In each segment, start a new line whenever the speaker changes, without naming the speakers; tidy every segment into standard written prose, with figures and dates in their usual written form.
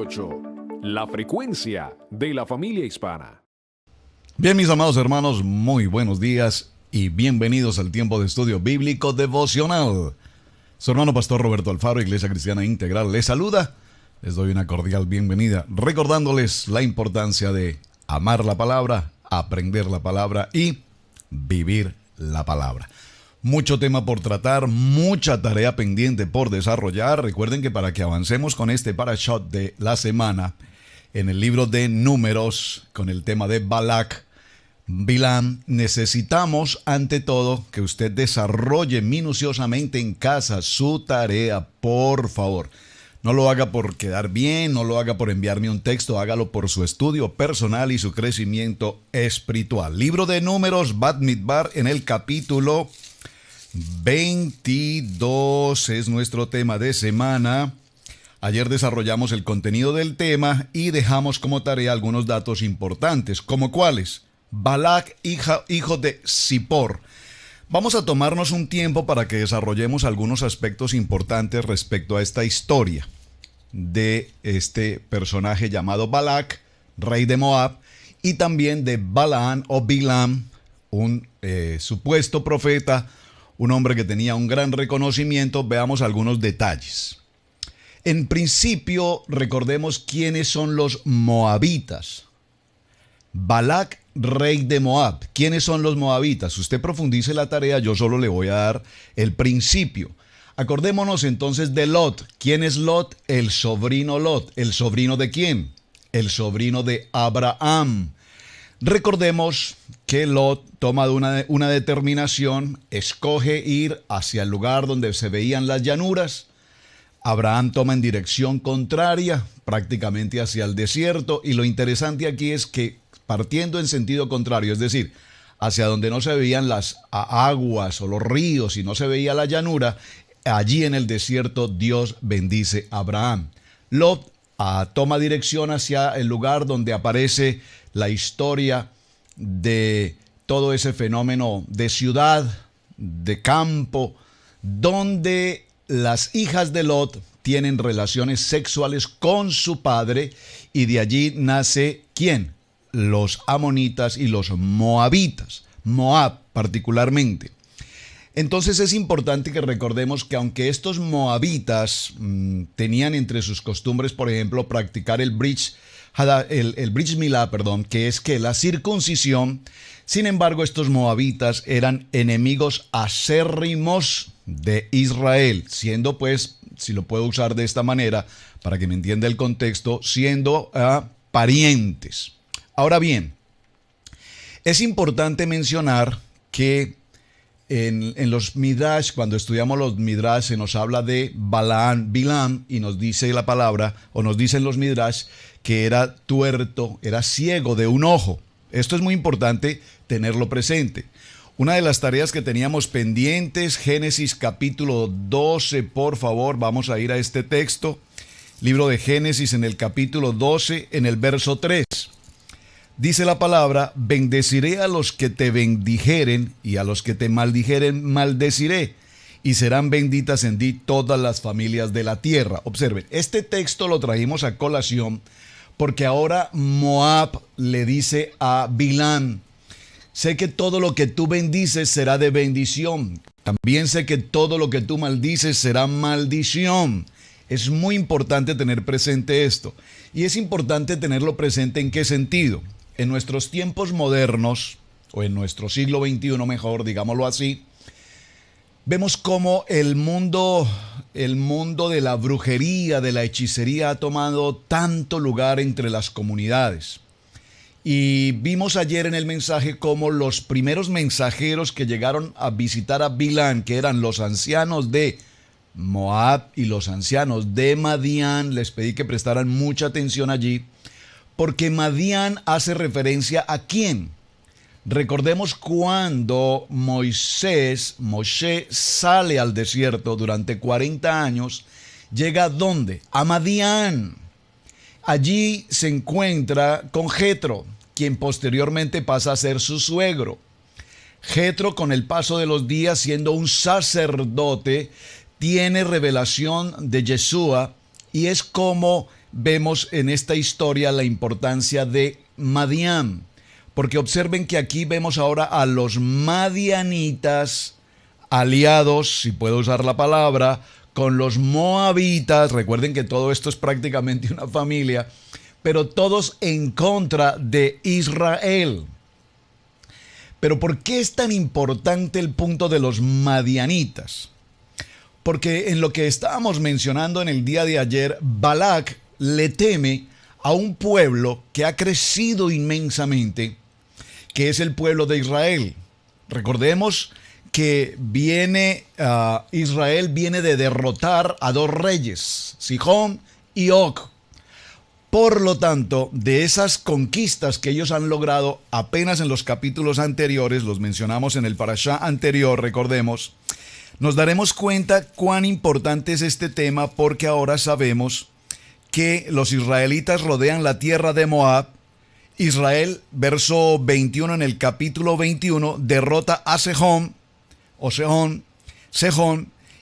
88, la frecuencia de la familia hispana.
Bien, mis amados hermanos, muy buenos días y bienvenidos al tiempo de estudio bíblico devocional. Su hermano pastor Roberto Alfaro, Iglesia Cristiana Integral, les saluda. Les doy una cordial bienvenida, recordándoles la importancia de amar la palabra, aprender la palabra y vivir la palabra. Mucho tema por tratar, mucha tarea pendiente por desarrollar. Recuerden que para que avancemos con este parashot de la semana, en el libro de Números, con el tema de Balac, Bilam, necesitamos ante todo que usted desarrolle minuciosamente en casa su tarea, por favor. No lo haga por quedar bien, no lo haga por enviarme un texto, hágalo por su estudio personal y su crecimiento espiritual. Libro de Números, Bat Midbar, en el capítulo 22 es nuestro tema de semana. Ayer desarrollamos el contenido del tema y dejamos como tarea algunos datos importantes, como cuáles: Balac, hijo de Zippor. Vamos a tomarnos un tiempo para que desarrollemos algunos aspectos importantes respecto a esta historia de este personaje llamado Balac, rey de Moab, y también de Balaam o Bilam, un supuesto profeta, un hombre que tenía un gran reconocimiento. Veamos algunos detalles. En principio, recordemos quiénes son los moabitas. Balac, rey de Moab. ¿Quiénes son los moabitas? Usted profundice la tarea, yo solo le voy a dar el principio. Acordémonos entonces de Lot. ¿Quién es Lot? El sobrino Lot. ¿El sobrino de quién? El sobrino de Abraham. Recordemos que Lot toma una determinación, escoge ir hacia el lugar donde se veían las llanuras. Abraham toma en dirección contraria, prácticamente hacia el desierto, y lo interesante aquí es que partiendo en sentido contrario, es decir, hacia donde no se veían las aguas o los ríos y no se veía la llanura, allí en el desierto Dios bendice a Abraham. Lot toma dirección hacia el lugar donde aparece la historia de todo ese fenómeno de ciudad, de campo, donde las hijas de Lot tienen relaciones sexuales con su padre, y de allí nace ¿quién? Los amonitas y los moabitas, Moab particularmente. Entonces es importante que recordemos que aunque estos moabitas tenían entre sus costumbres, por ejemplo, practicar el Brit Milá, que es que la circuncisión, sin embargo estos moabitas eran enemigos acérrimos de Israel, siendo pues, si lo puedo usar de esta manera para que me entienda el contexto, siendo parientes. Ahora bien, es importante mencionar que en los Midrash, cuando estudiamos los Midrash, se nos habla de Bilam, y nos dice la palabra, o nos dicen los Midrash, que era tuerto, era ciego de un ojo. Esto es muy importante tenerlo presente. Una de las tareas que teníamos pendientes, Génesis capítulo 12, por favor, vamos a ir a este texto. Libro de Génesis en el capítulo 12, en el verso 3. Dice la palabra: bendeciré a los que te bendijeren, y a los que te maldijeren maldeciré, y serán benditas en ti todas las familias de la tierra. Observen, este texto lo trajimos a colación porque ahora Moab le dice a Bilam: sé que todo lo que tú bendices será de bendición. También sé que todo lo que tú maldices será maldición. Es muy importante tener presente esto. Y es importante tenerlo presente ¿en qué sentido? En nuestros tiempos modernos, o en nuestro siglo XXI mejor, digámoslo así, vemos cómo el mundo de la brujería, de la hechicería ha tomado tanto lugar entre las comunidades. Y vimos ayer en el mensaje cómo los primeros mensajeros que llegaron a visitar a Bilam, que eran los ancianos de Moab y los ancianos de Madián, les pedí que prestaran mucha atención allí, porque Madián hace referencia a ¿quién? Recordemos cuando Moshe sale al desierto durante 40 años, llega ¿a dónde? A Madián. Allí se encuentra con Jetro, quien posteriormente pasa a ser su suegro. Jetro, con el paso de los días, siendo un sacerdote, tiene revelación de Yeshua, y es como vemos en esta historia la importancia de Madián. Porque observen que aquí vemos ahora a los madianitas aliados, si puedo usar la palabra, con los moabitas. Recuerden que todo esto es prácticamente una familia, pero todos en contra de Israel. Pero ¿por qué es tan importante el punto de los madianitas? Porque en lo que estábamos mencionando en el día de ayer, Balac le teme a un pueblo que ha crecido inmensamente, que es el pueblo de Israel. Recordemos que Israel viene de derrotar a dos reyes, Sihón y Og. Por lo tanto, de esas conquistas que ellos han logrado apenas en los capítulos anteriores, los mencionamos en el parashá anterior, recordemos, nos daremos cuenta cuán importante es este tema, porque ahora sabemos que los israelitas rodean la tierra de Moab. Israel, verso 21 en el capítulo 21, derrota a Sehón,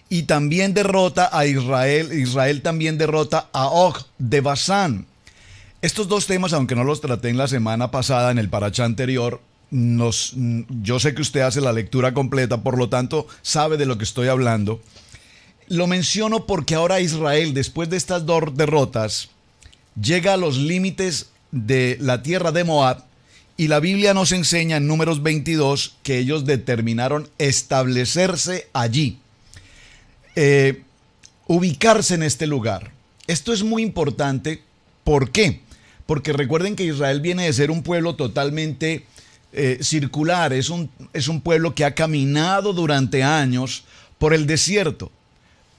y también derrota a Israel. Israel también derrota a Og de Basán. Estos dos temas, aunque no los traté en la semana pasada en el parashá anterior, yo sé que usted hace la lectura completa, por lo tanto sabe de lo que estoy hablando. Lo menciono porque ahora Israel, después de estas dos derrotas, llega a los límites de la tierra de Moab, y la Biblia nos enseña en Números 22 que ellos determinaron establecerse allí, ubicarse en este lugar. Esto es muy importante. ¿Por qué? Porque recuerden que Israel viene de ser un pueblo totalmente circular, es un pueblo que ha caminado durante años por el desierto.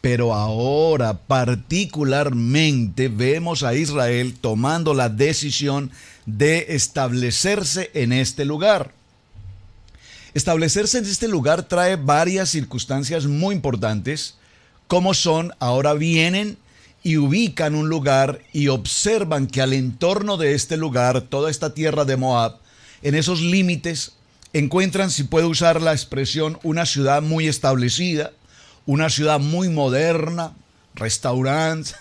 Pero ahora particularmente vemos a Israel tomando la decisión de establecerse en este lugar. Establecerse en este lugar trae varias circunstancias muy importantes, como son, ahora vienen y ubican un lugar y observan que al entorno de este lugar, toda esta tierra de Moab, en esos límites, encuentran, si puedo usar la expresión, una ciudad muy establecida, una ciudad muy moderna, restaurantes,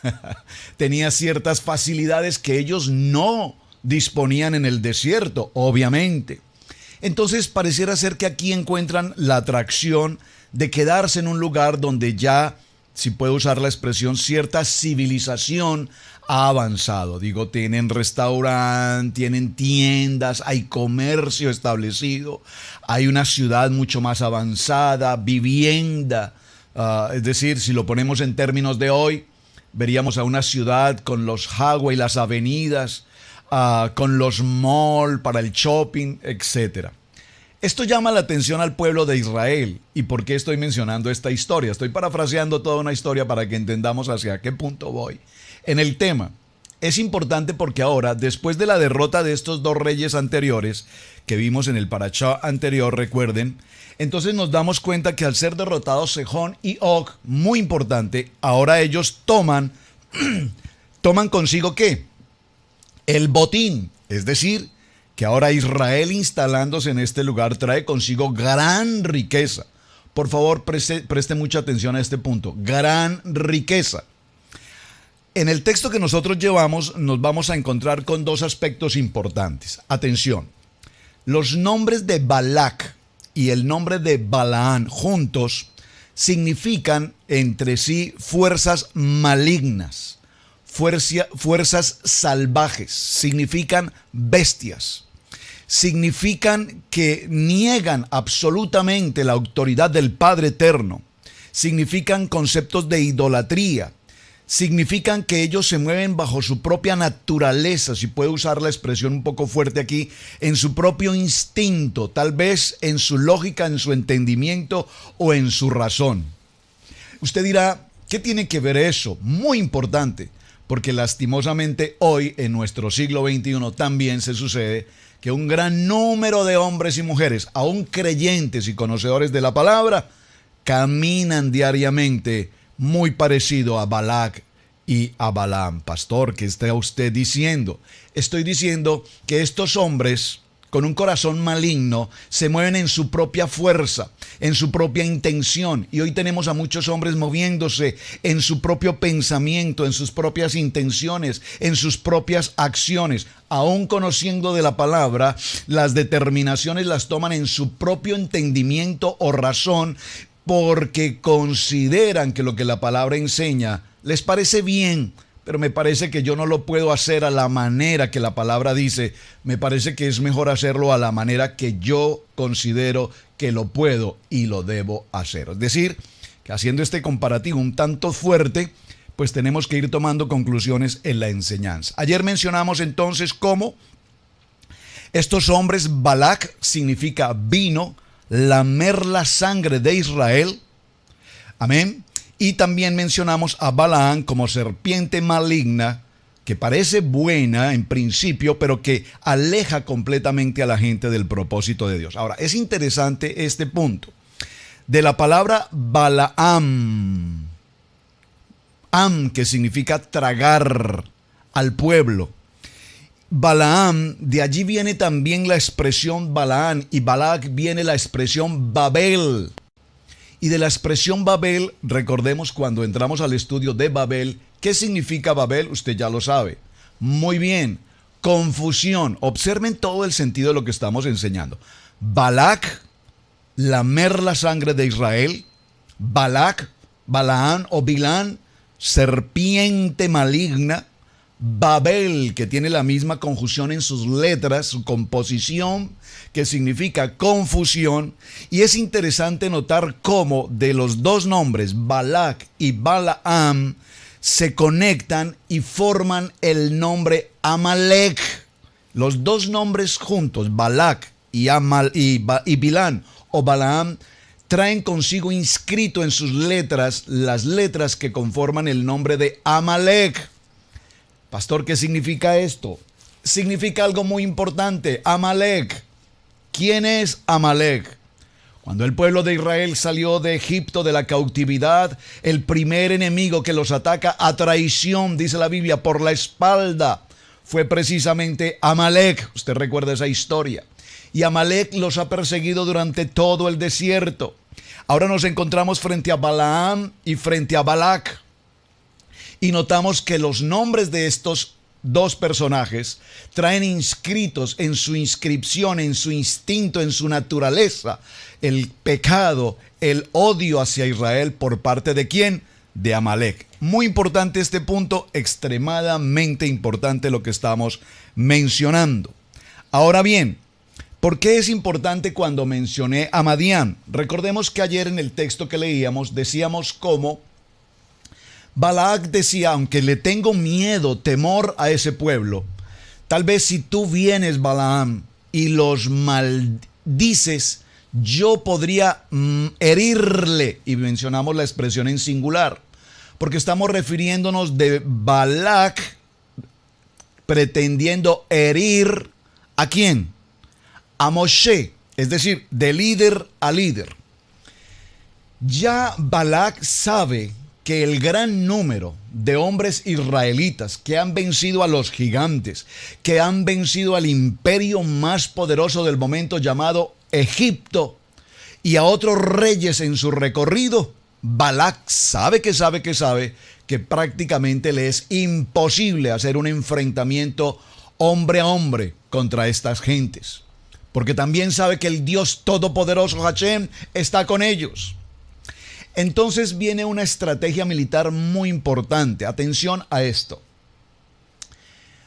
tenía ciertas facilidades que ellos no disponían en el desierto, obviamente. Entonces pareciera ser que aquí encuentran la atracción de quedarse en un lugar donde ya, si puedo usar la expresión, cierta civilización ha avanzado. Digo, tienen restaurante, tienen tiendas, hay comercio establecido, hay una ciudad mucho más avanzada, vivienda. Es decir, si lo ponemos en términos de hoy, veríamos a una ciudad con los highways, las avenidas, con los malls para el shopping, etc. Esto llama la atención al pueblo de Israel. ¿Y por qué estoy mencionando esta historia? Estoy parafraseando toda una historia para que entendamos hacia qué punto voy. En el tema, es importante porque ahora, después de la derrota de estos dos reyes anteriores, que vimos en el parashá anterior, recuerden, entonces nos damos cuenta que al ser derrotados Sehón y Og, muy importante, ahora ellos toman consigo ¿qué? El botín, es decir, que ahora Israel instalándose en este lugar trae consigo gran riqueza. Por favor, preste mucha atención a este punto, gran riqueza. En el texto que nosotros llevamos nos vamos a encontrar con dos aspectos importantes. Atención, los nombres de Balac y el nombre de Balaán juntos significan entre sí fuerzas malignas, fuerzas salvajes, significan bestias, significan que niegan absolutamente la autoridad del Padre Eterno, significan conceptos de idolatría, significan que ellos se mueven bajo su propia naturaleza, si puedo usar la expresión un poco fuerte aquí, en su propio instinto, tal vez en su lógica, en su entendimiento o en su razón. Usted dirá, ¿qué tiene que ver eso? Muy importante, porque lastimosamente hoy, en nuestro siglo XXI, también se sucede que un gran número de hombres y mujeres, aún creyentes y conocedores de la palabra, caminan diariamente muy parecido a Balac y a Balaam. Pastor, ¿qué está usted diciendo? Estoy diciendo que estos hombres con un corazón maligno, se mueven en su propia fuerza, en su propia intención. Y hoy tenemos a muchos hombres moviéndose en su propio pensamiento, en sus propias intenciones, en sus propias acciones. Aún conociendo de la palabra, las determinaciones las toman en su propio entendimiento o razón, porque consideran que lo que la palabra enseña les parece bien, pero me parece que yo no lo puedo hacer a la manera que la palabra dice. Me parece que es mejor hacerlo a la manera que yo considero que lo puedo y lo debo hacer. Es decir, que haciendo este comparativo un tanto fuerte, pues tenemos que ir tomando conclusiones en la enseñanza. Ayer mencionamos entonces cómo estos hombres, Balac significa vino, lamer la sangre de Israel. Amén. Y también mencionamos a Balaam como serpiente maligna, que parece buena en principio, pero que aleja completamente a la gente del propósito de Dios. Ahora, es interesante este punto. De la palabra Balaam, que significa tragar al pueblo. Balaam, de allí viene también la expresión Balaam, y Balac viene la expresión Babel. Y de la expresión Babel, recordemos cuando entramos al estudio de Babel, ¿qué significa Babel? Usted ya lo sabe. Muy bien, confusión. Observen todo el sentido de lo que estamos enseñando. Balac, lamer la sangre de Israel. Balac, Balaam o Bilán, serpiente maligna. Babel, que tiene la misma conjunción en sus letras, su composición, que significa confusión. Y es interesante notar cómo de los dos nombres, Balac y Balaam, se conectan y forman el nombre Amalek. Los dos nombres juntos, Balac y Bilán o Balaam, traen consigo inscrito en sus letras las letras que conforman el nombre de Amalek. Pastor, ¿qué significa esto? Significa algo muy importante. Amalek. ¿Quién es Amalek? Cuando el pueblo de Israel salió de Egipto, de la cautividad, el primer enemigo que los ataca a traición, dice la Biblia, por la espalda, fue precisamente Amalek. Usted recuerda esa historia. Y Amalek los ha perseguido durante todo el desierto. Ahora nos encontramos frente a Balaam y frente a Balac. Y notamos que los nombres de estos dos personajes traen inscritos en su inscripción, en su instinto, en su naturaleza, el pecado, el odio hacia Israel por parte de ¿quién? De Amalek. Muy importante este punto, extremadamente importante lo que estamos mencionando. Ahora bien, ¿por qué es importante cuando mencioné a Madián? Recordemos que ayer en el texto que leíamos decíamos cómo Balac decía, aunque le tengo miedo, temor a ese pueblo, tal vez si tú vienes, Balaam, y los maldices, yo podría herirle. Y mencionamos la expresión en singular, porque estamos refiriéndonos de Balac pretendiendo herir ¿a quién? A Moshe, es decir, de líder a líder. Ya Balac sabe que el gran número de hombres israelitas que han vencido a los gigantes, que han vencido al imperio más poderoso del momento llamado Egipto, y a otros reyes en su recorrido, Balac sabe que prácticamente le es imposible hacer un enfrentamiento hombre a hombre contra estas gentes, porque también sabe que el Dios todopoderoso Hashem está con ellos. Entonces viene una estrategia militar muy importante. Atención a esto.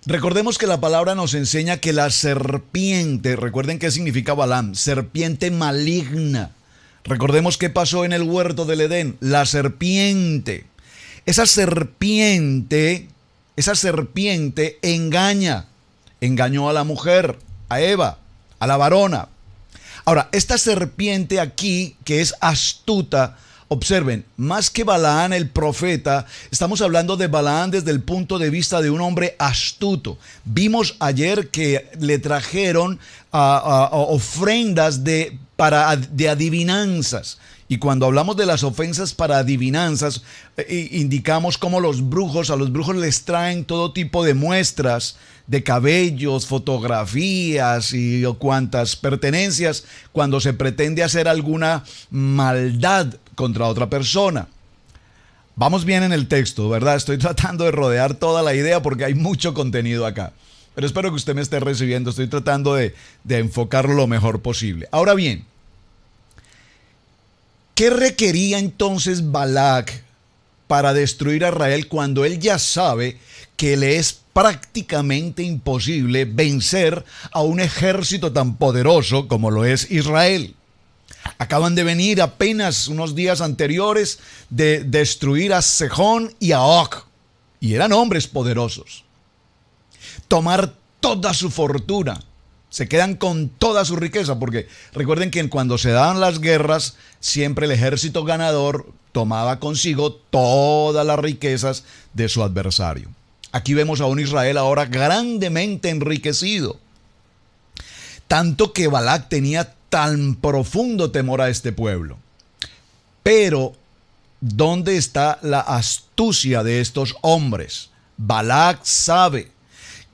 Recordemos que la palabra nos enseña que la serpiente, recuerden qué significa Balaam, serpiente maligna. Recordemos qué pasó en el huerto del Edén, la serpiente. Esa serpiente engañó a la mujer, a Eva, a la varona. Ahora, esta serpiente aquí, que es astuta, observen, más que Balaam el profeta, estamos hablando de Balaam desde el punto de vista de un hombre astuto. Vimos ayer que le trajeron ofrendas de adivinanzas. Y cuando hablamos de las ofensas para adivinanzas, indicamos cómo a los brujos les traen todo tipo de muestras de cabellos, fotografías y cuantas pertenencias cuando se pretende hacer alguna maldad contra otra persona. Vamos bien en el texto, ¿verdad? Estoy tratando de rodear toda la idea porque hay mucho contenido acá. Pero espero que usted me esté recibiendo. Estoy tratando de enfocarlo lo mejor posible. Ahora bien, ¿qué requería entonces Balac para destruir a Israel cuando él ya sabe que le es prácticamente imposible vencer a un ejército tan poderoso como lo es Israel? Acaban de venir apenas unos días anteriores de destruir a Sejón y a Og, y eran hombres poderosos. Tomar toda su fortuna, se quedan con toda su riqueza, porque recuerden que cuando se daban las guerras, siempre el ejército ganador tomaba consigo todas las riquezas de su adversario. Aquí vemos a un Israel ahora grandemente enriquecido, tanto que Balac tenía tan profundo temor a este pueblo. Pero, ¿dónde está la astucia de estos hombres? Balac sabe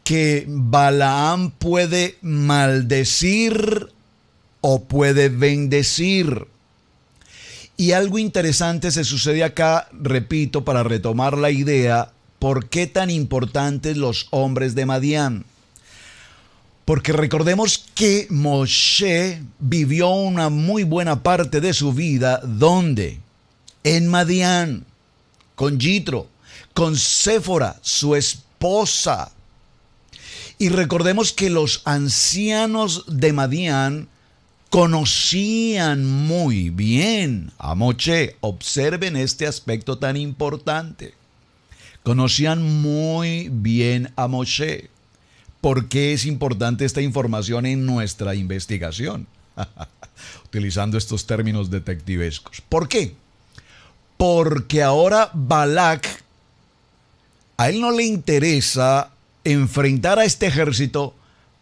que Balaam puede maldecir o puede bendecir. Y algo interesante se sucede acá, repito, para retomar la idea, ¿por qué tan importantes los hombres de Madián? Porque recordemos que Moshe vivió una muy buena parte de su vida, ¿dónde? En Madián, con Yitro, con Séfora, su esposa. Y recordemos que los ancianos de Madián conocían muy bien a Moshe. Observen este aspecto tan importante. Conocían muy bien a Moshe. ¿Por qué es importante esta información en nuestra investigación? Utilizando estos términos detectivescos. ¿Por qué? Porque ahora Balac, a él no le interesa enfrentar a este ejército,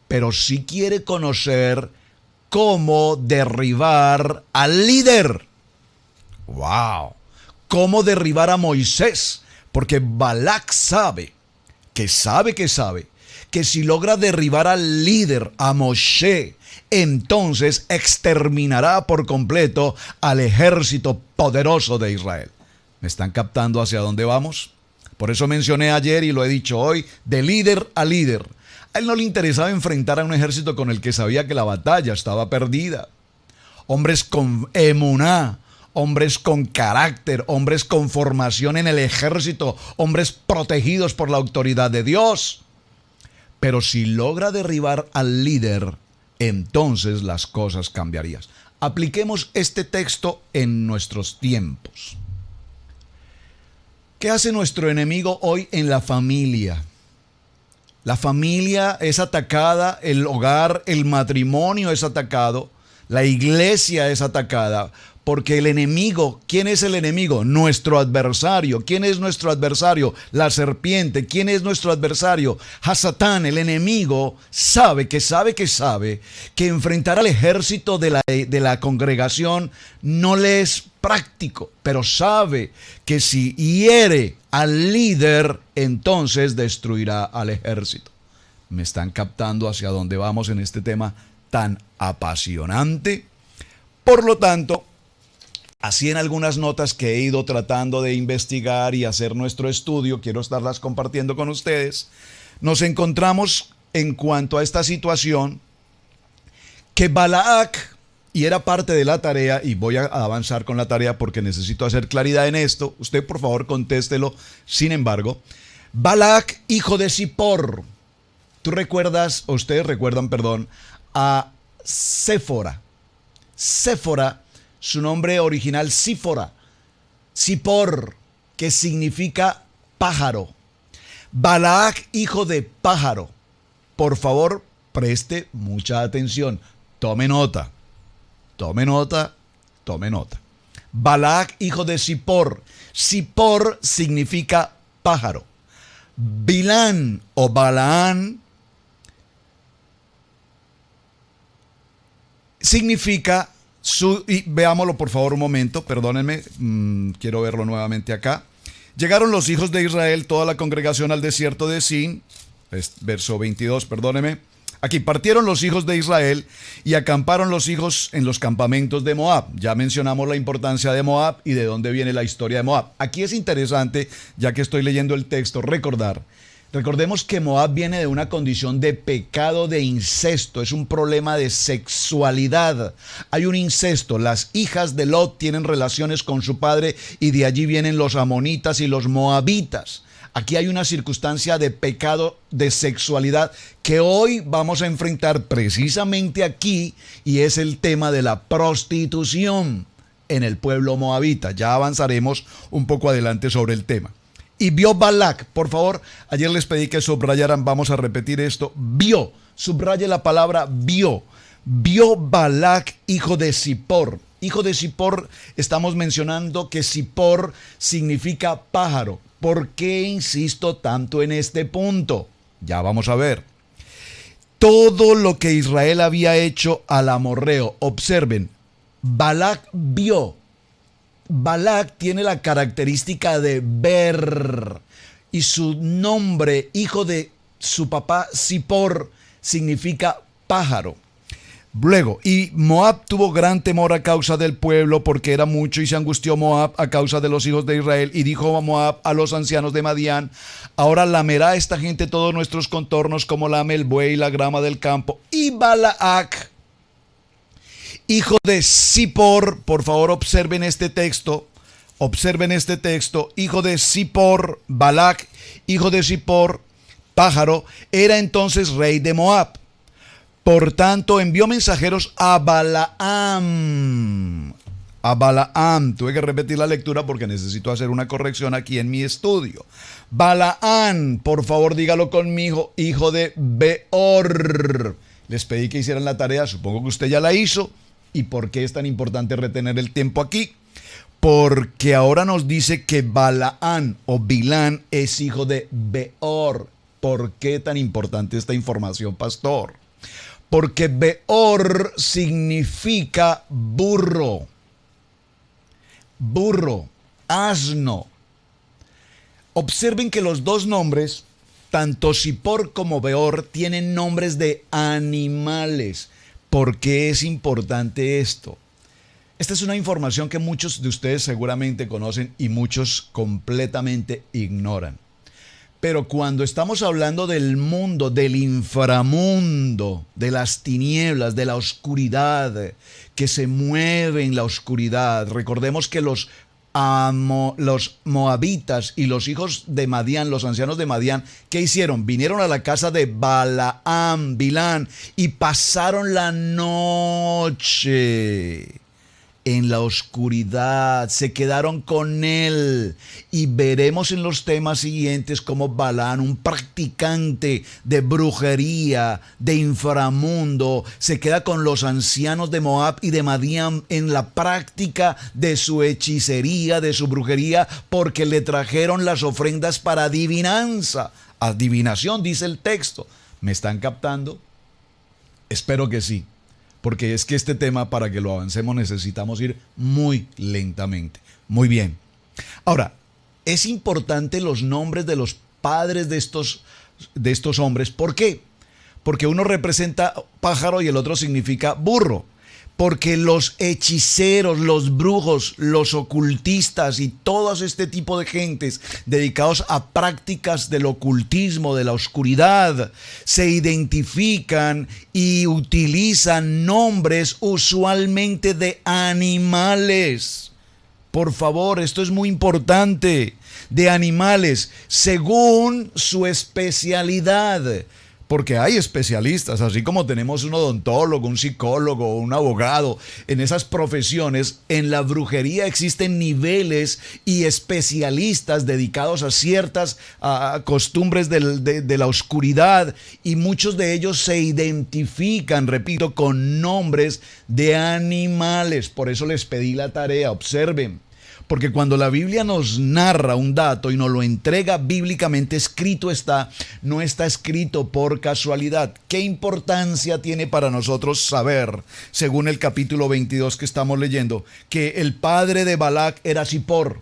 pero sí quiere conocer cómo derribar al líder. ¡Wow! ¿Cómo derribar a Moisés? Porque Balac sabe que si logra derribar al líder, a Moshe, entonces exterminará por completo al ejército poderoso de Israel. ¿Me están captando hacia dónde vamos? Por eso mencioné ayer y lo he dicho hoy, de líder a líder. A él no le interesaba enfrentar a un ejército con el que sabía que la batalla estaba perdida. Hombres con emuná, hombres con carácter, hombres con formación en el ejército, hombres protegidos por la autoridad de Dios. Pero si logra derribar al líder, entonces las cosas cambiarían. Apliquemos este texto en nuestros tiempos. ¿Qué hace nuestro enemigo hoy en la familia? La familia es atacada, el hogar, el matrimonio es atacado, la iglesia es atacada. Porque el enemigo, ¿quién es el enemigo? Nuestro adversario. ¿Quién es nuestro adversario? La serpiente. ¿Quién es nuestro adversario? Hasatán, el enemigo, sabe que enfrentar al ejército de la congregación no le es práctico, pero sabe que si hiere al líder, entonces destruirá al ejército. ¿Me están captando hacia dónde vamos en este tema tan apasionante? Por lo tanto, así en algunas notas que he ido tratando de investigar y hacer nuestro estudio, quiero estarlas compartiendo con ustedes, nos encontramos en cuanto a esta situación que Balac, y era parte de la tarea, y voy a avanzar con la tarea porque necesito hacer claridad en esto, usted por favor contéstelo, sin embargo, Balac, hijo de Zippor, ustedes recuerdan, a Séfora. Séfora, su nombre original, Zippor, que significa pájaro. Balac, hijo de pájaro. Por favor, preste mucha atención. Tome nota. Balac, hijo de Zippor. Zippor significa pájaro. Bilán o Balaán significa Y veámoslo por favor un momento, perdónenme, quiero verlo nuevamente acá. Llegaron los hijos de Israel, toda la congregación al desierto de Sin, verso 22, perdónenme. Aquí partieron los hijos de Israel y acamparon los hijos en los campamentos de Moab. Ya mencionamos la importancia de Moab y de dónde viene la historia de Moab. Aquí es interesante, ya que estoy leyendo el texto, recordemos que Moab viene de una condición de pecado de incesto, es un problema de sexualidad. Hay un incesto, las hijas de Lot tienen relaciones con su padre y de allí vienen los amonitas y los moabitas. Aquí hay una circunstancia de pecado de sexualidad que hoy vamos a enfrentar precisamente aquí, y es el tema de la prostitución en el pueblo moabita. Ya avanzaremos un poco adelante sobre el tema. Y vio Balac, por favor, ayer les pedí que subrayaran, vamos a repetir esto, vio, subraye la palabra vio. Vio Balac, hijo de Zippor. Hijo de Zippor, estamos mencionando que Zippor significa pájaro. ¿Por qué insisto tanto en este punto? Ya vamos a ver. Todo lo que Israel había hecho al amorreo, observen, Balac vio. Balac tiene la característica de ver, y su nombre, hijo de su papá Zippor, significa pájaro. Luego, y Moab tuvo gran temor a causa del pueblo, porque era mucho, y se angustió Moab a causa de los hijos de Israel, y dijo a Moab a los ancianos de Madián: ahora lamerá esta gente todos nuestros contornos como lame el buey y la grama del campo. Y Balac, hijo de Zippor, por favor observen este texto, hijo de Zippor, Balac, hijo de Zippor, pájaro, era entonces rey de Moab. Por tanto, envió mensajeros a Balaam. Tuve que repetir la lectura porque necesito hacer una corrección aquí en mi estudio. Balaam, por favor dígalo conmigo, hijo de Beor. Les pedí que hicieran la tarea, supongo que usted ya la hizo. ¿Y por qué es tan importante retener el tiempo aquí? Porque ahora nos dice que Balaam o Bilán es hijo de Beor. ¿Por qué tan importante esta información, pastor? Porque Beor significa burro, asno. Observen que los dos nombres, tanto Zippor como Beor, tienen nombres de animales. ¿Por qué es importante esto? Esta es una información que muchos de ustedes seguramente conocen y muchos completamente ignoran. Pero cuando estamos hablando del mundo, del inframundo, de las tinieblas, de la oscuridad, que se mueve en la oscuridad, recordemos que los moabitas y los hijos de Madián, los ancianos de Madián, ¿qué hicieron? Vinieron a la casa de Balaam, Bilán, y pasaron la noche en la oscuridad, se quedaron con él, y veremos en los temas siguientes cómo Balaam, un practicante de brujería, de inframundo, se queda con los ancianos de Moab y de Madián en la práctica de su hechicería, de su brujería, porque le trajeron las ofrendas para adivinación, dice el texto. ¿Me están captando? Espero que sí. Porque es que este tema, para que lo avancemos, necesitamos ir muy lentamente. Muy bien. Ahora, es importante los nombres de los padres de estos hombres. ¿Por qué? Porque uno representa pájaro y el otro significa burro. Porque los hechiceros, los brujos, los ocultistas y todo este tipo de gentes dedicados a prácticas del ocultismo, de la oscuridad, se identifican y utilizan nombres usualmente de animales. Por favor, esto es muy importante. De animales, según su especialidad. Porque hay especialistas, así como tenemos un odontólogo, un psicólogo, un abogado. En esas profesiones, en la brujería existen niveles y especialistas dedicados a ciertas costumbres de la oscuridad, y muchos de ellos se identifican, repito, con nombres de animales. Por eso les pedí la tarea, observen. Porque cuando la Biblia nos narra un dato y nos lo entrega bíblicamente, escrito está, no está escrito por casualidad. ¿Qué importancia tiene para nosotros saber, según el capítulo 22 que estamos leyendo, que el padre de Balac era Zippor?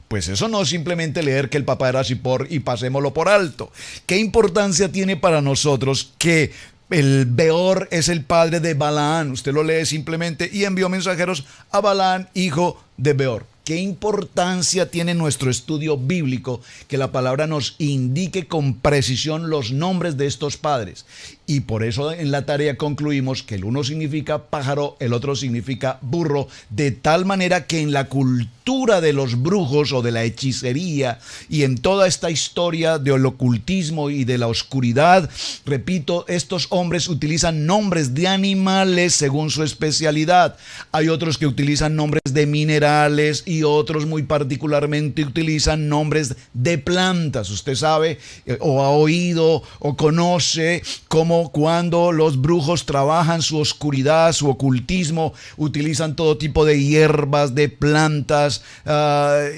Pues eso no es simplemente leer que el papá era Zippor y pasémoslo por alto. ¿Qué importancia tiene para nosotros que el Beor es el padre de Balaán? Usted lo lee simplemente y envió mensajeros a Balaán, hijo de Beor. ¿Qué importancia tiene nuestro estudio bíblico que la palabra nos indique con precisión los nombres de estos padres? Y por eso en la tarea concluimos que el uno significa pájaro, el otro significa burro, de tal manera que en la cultura de los brujos o de la hechicería y en toda esta historia del ocultismo y de la oscuridad, repito, estos hombres utilizan nombres de animales según su especialidad. Hay otros que utilizan nombres de minerales y otros muy particularmente utilizan nombres de plantas. Usted sabe o ha oído o conoce cómo cuando los brujos trabajan su oscuridad, su ocultismo, utilizan todo tipo de hierbas, de plantas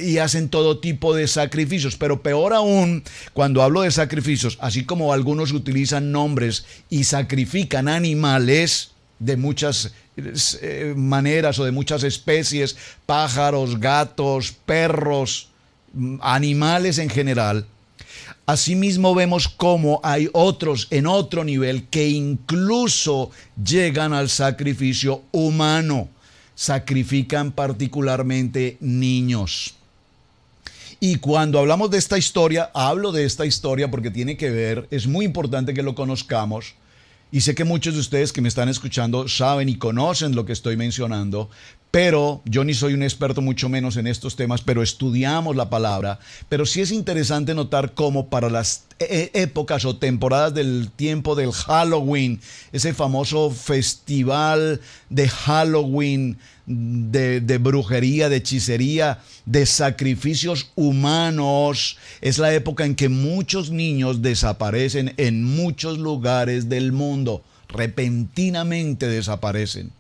y hacen todo tipo de sacrificios. Pero peor aún, cuando hablo de sacrificios, así como algunos utilizan nombres y sacrifican animales de muchas maneras o de muchas especies, pájaros, gatos, perros, animales en general. Asimismo vemos cómo hay otros en otro nivel que incluso llegan al sacrificio humano. Sacrifican particularmente niños. Y cuando hablamos de esta historia, hablo de esta historia porque tiene que ver, es muy importante que lo conozcamos. Y sé que muchos de ustedes que me están escuchando saben y conocen lo que estoy mencionando, pero yo ni soy un experto mucho menos en estos temas, pero estudiamos la palabra. Pero sí es interesante notar cómo para las épocas o temporadas del tiempo del Halloween, ese famoso festival de Halloween, de brujería, de hechicería, de sacrificios humanos, es la época en que muchos niños desaparecen en muchos lugares del mundo. Repentinamente desaparecen.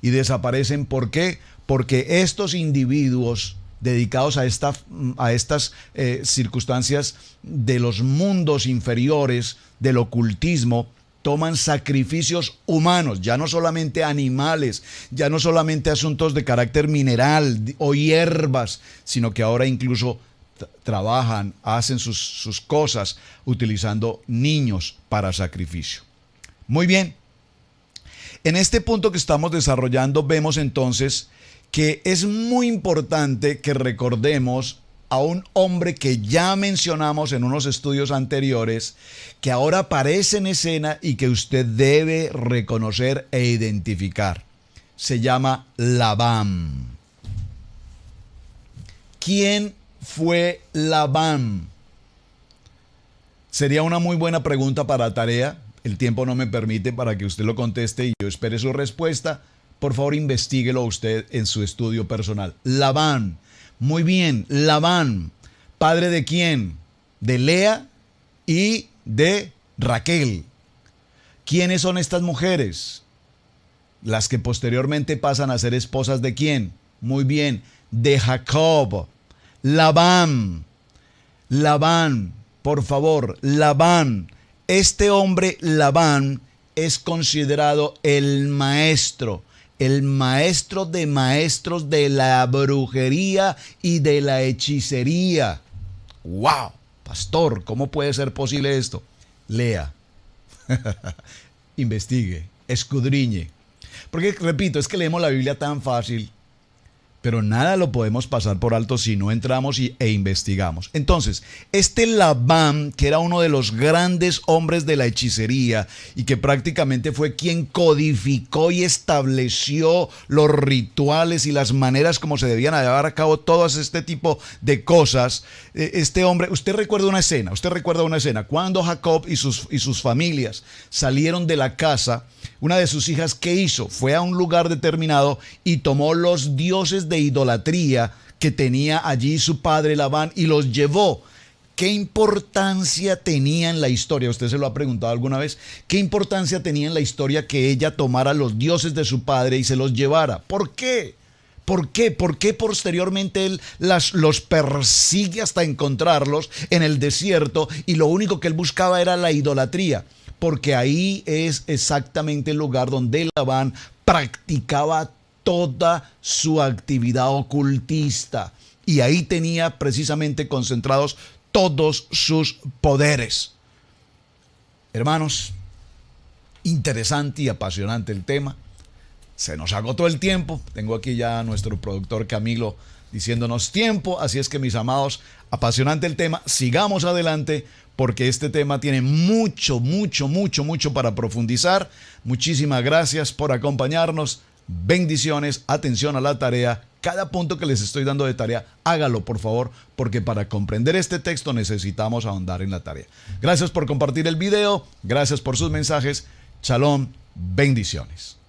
¿Y desaparecen por qué? Porque estos individuos dedicados a estas circunstancias de los mundos inferiores, del ocultismo, toman sacrificios humanos, ya no solamente animales, ya no solamente asuntos de carácter mineral o hierbas, sino que ahora incluso trabajan, hacen sus cosas utilizando niños para sacrificio. Muy bien. En este punto que estamos desarrollando vemos entonces que es muy importante que recordemos a un hombre que ya mencionamos en unos estudios anteriores, que ahora aparece en escena y que usted debe reconocer e identificar. Se llama Labán. ¿Quién fue Labán? Sería una muy buena pregunta para tarea. El tiempo no me permite para que usted lo conteste y yo espere su respuesta. Por favor, investíguelo usted en su estudio personal. Labán. Muy bien, Labán. ¿Padre de quién? De Lea y de Raquel. ¿Quiénes son estas mujeres? Las que posteriormente pasan a ser esposas de quién? Muy bien, de Jacob. Labán. Labán, por favor, Labán. Este hombre, Labán, es considerado el maestro de maestros de la brujería y de la hechicería. ¡Wow! Pastor, ¿cómo puede ser posible esto? Lea, investigue, escudriñe. Porque, repito, es que leemos la Biblia tan fácil, pero nada lo podemos pasar por alto si no entramos e investigamos. Entonces, este Labán, que era uno de los grandes hombres de la hechicería y que prácticamente fue quien codificó y estableció los rituales y las maneras como se debían llevar a cabo todas este tipo de cosas, este hombre, usted recuerda una escena, cuando Jacob y sus familias salieron de la casa, una de sus hijas, ¿qué hizo? Fue a un lugar determinado y tomó los dioses de idolatría que tenía allí su padre Labán y los llevó. ¿Qué importancia tenía en la historia? ¿Usted se lo ha preguntado alguna vez? ¿Qué importancia tenía en la historia que ella tomara los dioses de su padre y se los llevara? ¿Por qué? ¿Por qué? ¿Por qué posteriormente él los persigue hasta encontrarlos en el desierto y lo único que él buscaba era la idolatría? Porque ahí es exactamente el lugar donde Labán practicaba toda su actividad ocultista y ahí tenía precisamente concentrados todos sus poderes. Hermanos, interesante y apasionante el tema. Se nos agotó el tiempo. Tengo aquí ya a nuestro productor Camilo diciéndonos tiempo. Así es que, mis amados, apasionante el tema. Sigamos adelante porque este tema tiene mucho para profundizar. Muchísimas gracias por acompañarnos. Bendiciones. Atención a la tarea. Cada punto que les estoy dando de tarea, hágalo por favor, porque para comprender este texto necesitamos ahondar en la tarea. Gracias por compartir el video. Gracias por sus mensajes. Shalom. Bendiciones.